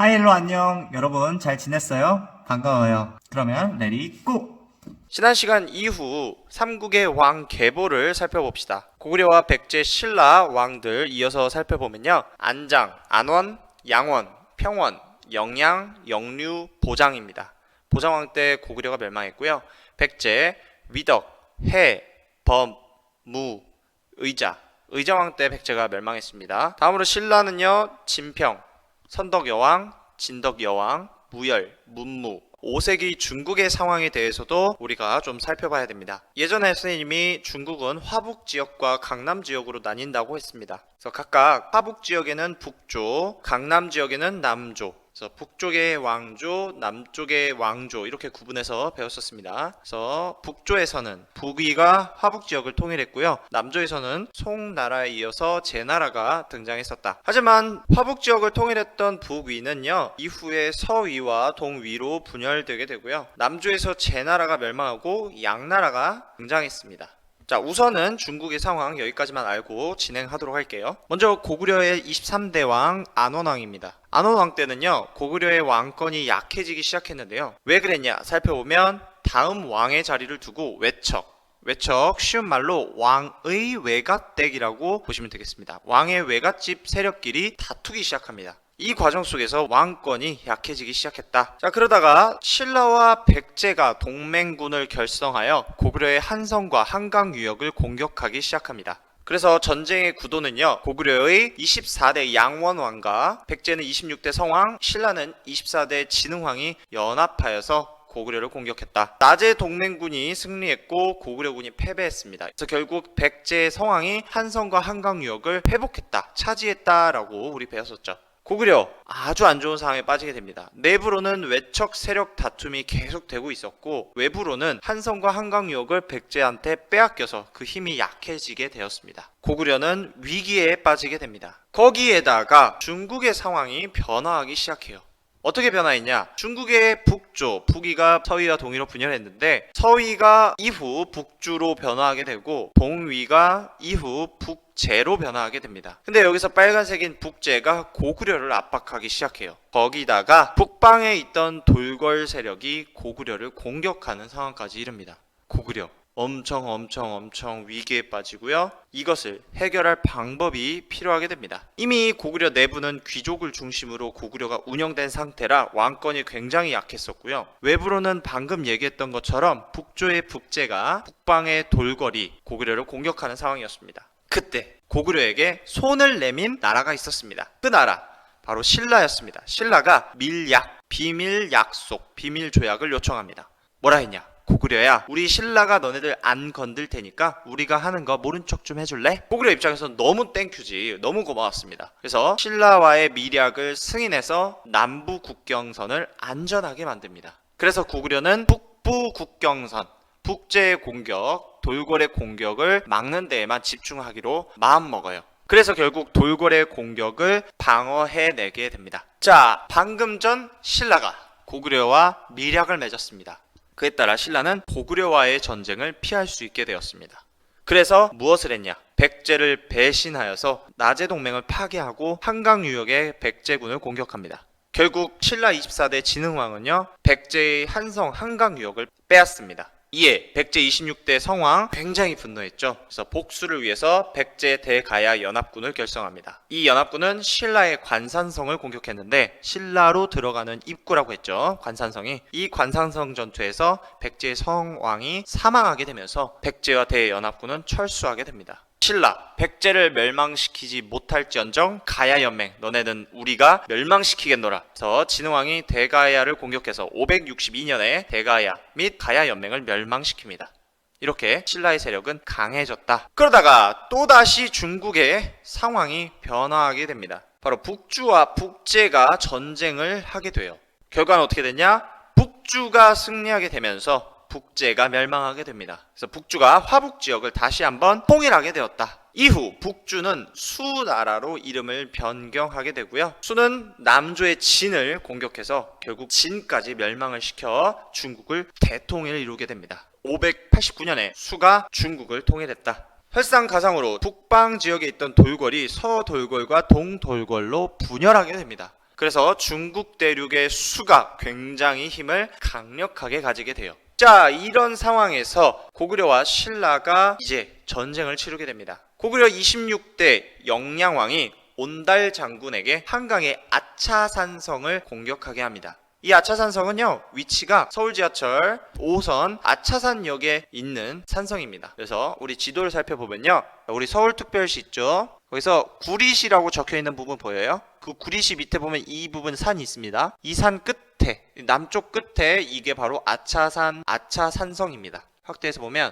하이헬로 안녕. 여러분 잘 지냈어요? 반가워요. 그러면 레디 고! 지난 시간 이후 삼국의 왕 계보를 살펴봅시다. 고구려와 백제, 신라 왕들 이어서 살펴보면요. 안장, 안원, 양원, 평원, 영양, 영류, 보장입니다. 보장왕 때 고구려가 멸망했고요. 백제, 위덕, 해, 범, 무, 의자. 의자왕 때 백제가 멸망했습니다. 다음으로 신라는요. 진평, 선덕여왕, 진덕여왕, 무열, 문무, 5세기 중국의 상황에 대해서도 우리가 좀 살펴봐야 됩니다. 예전에 선생님이 중국은 화북 지역과 강남 지역으로 나뉜다고 했습니다. 그래서 각각 화북 지역에는 북조, 강남 지역에는 남조, 그래서 북쪽의 왕조, 남쪽의 왕조 이렇게 구분해서 배웠었습니다. 그래서 북조에서는 북위가 화북 지역을 통일했고요. 남조에서는 송나라에 이어서 제나라가 등장했었다. 하지만 화북 지역을 통일했던 북위는요. 이후에 서위와 동위로 분열되게 되고요. 남조에서 제나라가 멸망하고 양나라가 등장했습니다. 자, 우선은 중국의 상황 여기까지만 알고 진행하도록 할게요. 먼저 고구려의 23대 왕 안원왕입니다. 안원왕 때는요, 고구려의 왕권이 약해지기 시작했는데요. 왜 그랬냐 살펴보면 다음 왕의 자리를 두고 외척 쉬운 말로 왕의 외갓댁이라고 보시면 되겠습니다. 왕의 외갓집 세력끼리 다투기 시작합니다. 이 과정 속에서 왕권이 약해지기 시작했다. 자, 그러다가 신라와 백제가 동맹군을 결성하여 고구려의 한성과 한강 유역을 공격하기 시작합니다. 그래서 전쟁의 구도는요, 고구려의 24대 양원왕과 백제는 26대 성왕, 신라는 24대 진흥왕이 연합하여서 고구려를 공격했다. 낮에 동맹군이 승리했고 고구려군이 패배했습니다. 그래서 결국 백제의 성왕이 한성과 한강 유역을 회복했다, 차지했다라고 우리 배웠었죠. 고구려 아주 안 좋은 상황에 빠지게 됩니다. 내부로는 외척 세력 다툼이 계속되고 있었고 외부로는 한성과 한강 유역을 백제한테 빼앗겨서 그 힘이 약해지게 되었습니다. 고구려는 위기에 빠지게 됩니다. 거기에다가 중국의 상황이 변화하기 시작해요. 어떻게 변화했냐? 중국의 북조, 북위가 서위와 동위로 분열했는데 서위가 이후 북주로 변화하게 되고 동위가 이후 북제로 변화하게 됩니다. 근데 여기서 빨간색인 북제가 고구려를 압박하기 시작해요. 거기다가 북방에 있던 돌궐 세력이 고구려를 공격하는 상황까지 이릅니다. 고구려 엄청 위기에 빠지고요. 이것을 해결할 방법이 필요하게 됩니다. 이미 고구려 내부는 귀족을 중심으로 고구려가 운영된 상태라 왕권이 굉장히 약했었고요. 외부로는 방금 얘기했던 것처럼 북조의 북제가 북방의 돌궐이 고구려를 공격하는 상황이었습니다. 그때 고구려에게 손을 내민 나라가 있었습니다. 그 나라 바로 신라였습니다. 신라가 비밀 약속, 비밀 조약을 요청합니다. 뭐라 했냐? 고구려야, 우리 신라가 너네들 안 건들 테니까 우리가 하는 거 모른 척 좀 해줄래? 고구려 입장에서는 너무 땡큐지, 너무 고마웠습니다. 그래서 신라와의 밀약을 승인해서 남부 국경선을 안전하게 만듭니다. 그래서 고구려는 북부 국경선, 북제의 공격, 돌궐의 공격을 막는 데에만 집중하기로 마음먹어요. 그래서 결국 돌궐의 공격을 방어해내게 됩니다. 자, 방금 전 신라가 고구려와 밀약을 맺었습니다. 그에 따라 신라는 고구려와의 전쟁을 피할 수 있게 되었습니다. 그래서 무엇을 했냐? 백제를 배신하여서 나제 동맹을 파괴하고 한강 유역의 백제군을 공격합니다. 결국 신라 24대 진흥왕은요, 백제의 한성 한강 유역을 빼앗습니다. 이에 백제 26대 성왕 굉장히 분노했죠. 그래서 복수를 위해서 백제 대가야 연합군을 결성합니다. 이 연합군은 신라의 관산성을 공격했는데 신라로 들어가는 입구라고 했죠. 관산성이. 이 관산성 전투에서 백제의 성왕이 사망하게 되면서 백제와 대연합군은 철수하게 됩니다. 신라, 백제를 멸망시키지 못할지언정 가야연맹, 너네는 우리가 멸망시키겠노라. 그래서 진흥왕이 대가야를 공격해서 562년에 대가야 및 가야연맹을 멸망시킵니다. 이렇게 신라의 세력은 강해졌다. 그러다가 또다시 중국의 상황이 변화하게 됩니다. 바로 북주와 북제가 전쟁을 하게 돼요. 결과는 어떻게 됐냐? 북주가 승리하게 되면서 북제가 멸망하게 됩니다. 그래서 북주가 화북 지역을 다시 한번 통일하게 되었다. 이후 북주는 수나라로 이름을 변경하게 되고요. 수는 남조의 진을 공격해서 결국 진까지 멸망을 시켜 중국을 대통일을 이루게 됩니다. 589년에 수가 중국을 통일했다. 설상가상으로 북방 지역에 있던 돌궐이 서돌궐과 동돌궐로 분열하게 됩니다. 그래서 중국 대륙의 수가 굉장히 힘을 강력하게 가지게 돼요. 자, 이런 상황에서 고구려와 신라가 이제 전쟁을 치르게 됩니다. 고구려 26대 영량왕이 온달 장군에게 한강의 아차산성을 공격하게 합니다. 이 아차산성은요, 위치가 서울 지하철 5호선 아차산역에 있는 산성입니다. 그래서 우리 지도를 살펴보면요, 우리 서울특별시 있죠? 거기서 구리시라고 적혀있는 부분 보여요? 그 구리시 밑에 보면 이 부분 산이 있습니다. 이 산 끝에, 남쪽 끝에 이게 바로 아차산성입니다. 확대해서 보면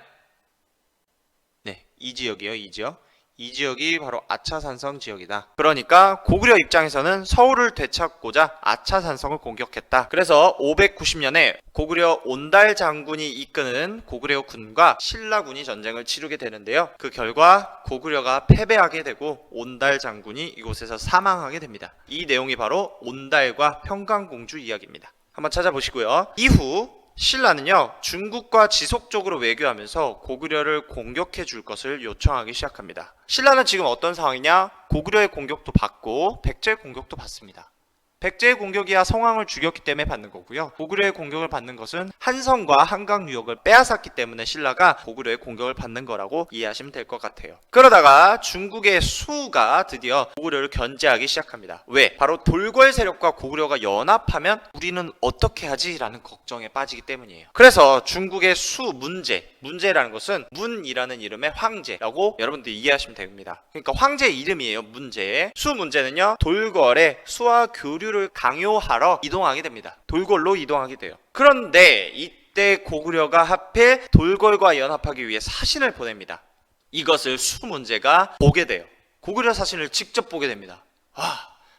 네, 이 지역이에요. 이 지역. 이 지역이 바로 아차산성 지역이다. 그러니까 고구려 입장에서는 서울을 되찾고자 아차산성을 공격했다. 그래서 590년에 고구려 온달 장군이 이끄는 고구려 군과 신라군이 전쟁을 치르게 되는데요. 그 결과 고구려가 패배하게 되고 온달 장군이 이곳에서 사망하게 됩니다. 이 내용이 바로 온달과 평강공주 이야기입니다. 한번 찾아보시고요. 이후 신라는요, 중국과 지속적으로 외교하면서 고구려를 공격해 줄 것을 요청하기 시작합니다. 신라는 지금 어떤 상황이냐? 고구려의 공격도 받고 백제의 공격도 받습니다. 백제의 공격이야 성왕을 죽였기 때문에 받는 거고요. 고구려의 공격을 받는 것은 한성과 한강 유역을 빼앗았기 때문에 신라가 고구려의 공격을 받는 거라고 이해하시면 될 것 같아요. 그러다가 중국의 수가 드디어 고구려를 견제하기 시작합니다. 왜? 바로 돌궐 세력과 고구려가 연합하면 우리는 어떻게 하지? 라는 걱정에 빠지기 때문이에요. 그래서 중국의 문제라는 것은 문이라는 이름의 황제라고 여러분들이 이해하시면 됩니다. 그러니까 황제의 이름이에요. 수 문제는요, 돌궐에 수와 교류를 강요하러 이동하게 됩니다. 돌궐로 이동하게 돼요. 그런데 이때 고구려가 하필 돌궐과 연합하기 위해 사신을 보냅니다. 이것을 수 문제가 보게 돼요. 고구려 사신을 직접 보게 됩니다.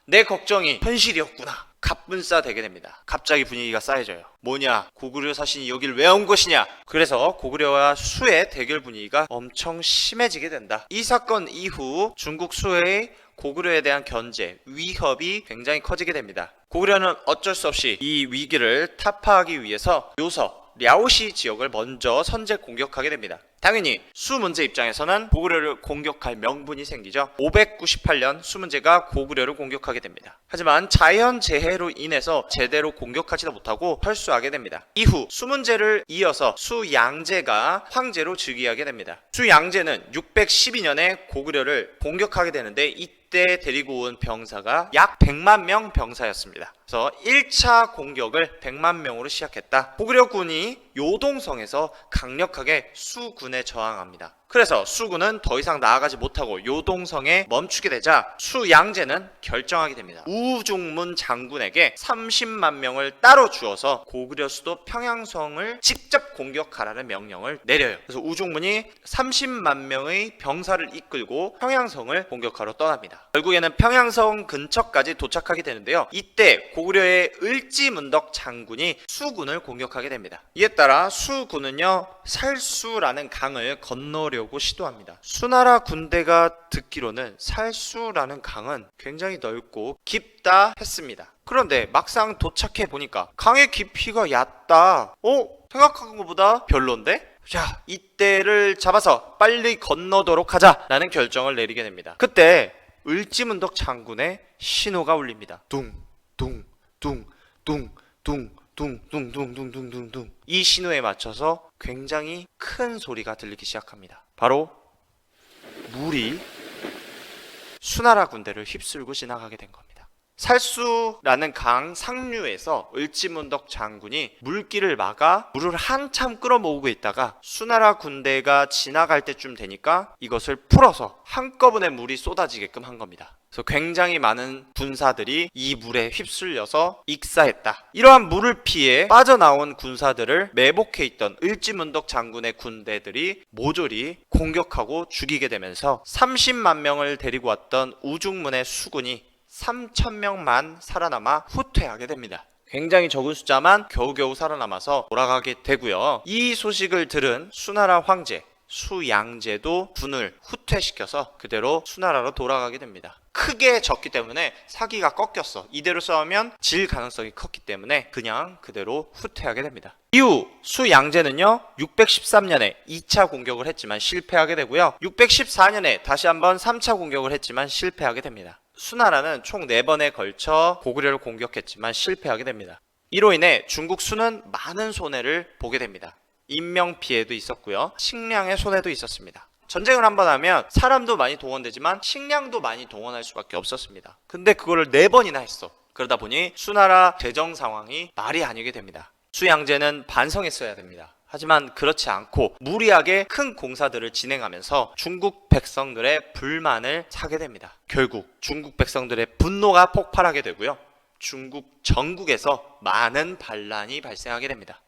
내 걱정이 현실이었구나. 갑분싸 되게 됩니다. 갑자기 분위기가 쌓여져요. 뭐냐? 고구려 사신이 여길 왜 온 것이냐? 그래서 고구려와 수의 대결 분위기가 엄청 심해지게 된다. 이 사건 이후 중국 수의 고구려에 대한 견제, 위협이 굉장히 커지게 됩니다. 고구려는 어쩔 수 없이 이 위기를 타파하기 위해서 요서, 랴오시 지역을 먼저 선제 공격하게 됩니다. 당연히 수 문제 입장에서는 고구려를 공격할 명분이 생기죠. 598년 수 문제가 고구려를 공격하게 됩니다. 하지만 자연재해로 인해서 제대로 공격하지도 못하고 철수하게 됩니다. 이후 수 문제를 이어서 수양제가 황제로 즉위하게 됩니다. 수양제는 612년에 고구려를 공격하게 되는데 이때 데리고 온 병사가 약 100만 명 병사였습니다. 그래서 1차 공격을 100만 명으로 시작했다. 고구려군이 요동성에서 강력하게 수군에 저항합니다. 그래서 수군은 더 이상 나아가지 못하고 요동성에 멈추게 되자 수양제는 결정하게 됩니다. 우중문 장군에게 30만 명을 따로 주어서 고구려 수도 평양성을 직접 공격하라는 명령을 내려요. 그래서 우중문이 30만 명의 병사를 이끌고 평양성을 공격하러 떠납니다. 결국에는 평양성 근처까지 도착하게 되는데요. 이때 고구려의 을지문덕 장군이 수군을 공격하게 됩니다. 이에 따라 수군은요, 살수라는 강을 건너려고 시도합니다. 수나라 군대가 듣기로는 살수라는 강은 굉장히 넓고 깊다 했습니다. 그런데 막상 도착해 보니까 강의 깊이가 얕다. 생각한 것보다 별론데? 자, 이때를 잡아서 빨리 건너도록 하자라는 결정을 내리게 됩니다. 그때 을지문덕 장군의 신호가 울립니다. 둥. 이 신호에 맞춰서 굉장히 큰 소리가 들리기 시작합니다. 바로 물이 수나라 군대를 휩쓸고 지나가게 된 겁니다. 살수라는 강 상류에서 을지문덕 장군이 물길을 막아 물을 한참 끌어모으고 있다가 수나라 군대가 지나갈 때쯤 되니까 이것을 풀어서 한꺼번에 물이 쏟아지게끔 한 겁니다. 그래서 굉장히 많은 군사들이 이 물에 휩쓸려서 익사했다. 이러한 물을 피해 빠져나온 군사들을 매복해 있던 을지문덕 장군의 군대들이 모조리 공격하고 죽이게 되면서 30만 명을 데리고 왔던 우중문의 수군이 3,000명만 살아남아 후퇴하게 됩니다. 굉장히 적은 숫자만 겨우겨우 살아남아서 돌아가게 되고요. 이 소식을 들은 수나라 황제 수양제도 군을 후퇴시켜서 그대로 수나라로 돌아가게 됩니다. 크게 졌기 때문에 사기가 꺾였어. 이대로 싸우면 질 가능성이 컸기 때문에 그냥 그대로 후퇴하게 됩니다. 이후 수양제는요 613년에 2차 공격을 했지만 실패하게 되고요. 614년에 다시 한번 3차 공격을 했지만 실패하게 됩니다. 수나라는 총 4번에 걸쳐 고구려를 공격했지만 실패하게 됩니다. 이로 인해 중국 수는 많은 손해를 보게 됩니다. 인명 피해도 있었고요. 식량의 손해도 있었습니다. 전쟁을 한번 하면 사람도 많이 동원되지만 식량도 많이 동원할 수밖에 없었습니다. 근데 그거를 4번이나 했어. 그러다 보니 수나라 재정 상황이 말이 아니게 됩니다. 수양제는 반성했어야 됩니다. 하지만 그렇지 않고 무리하게 큰 공사들을 진행하면서 중국 백성들의 불만을 사게 됩니다. 결국 중국 백성들의 분노가 폭발하게 되고요. 중국 전국에서 많은 반란이 발생하게 됩니다.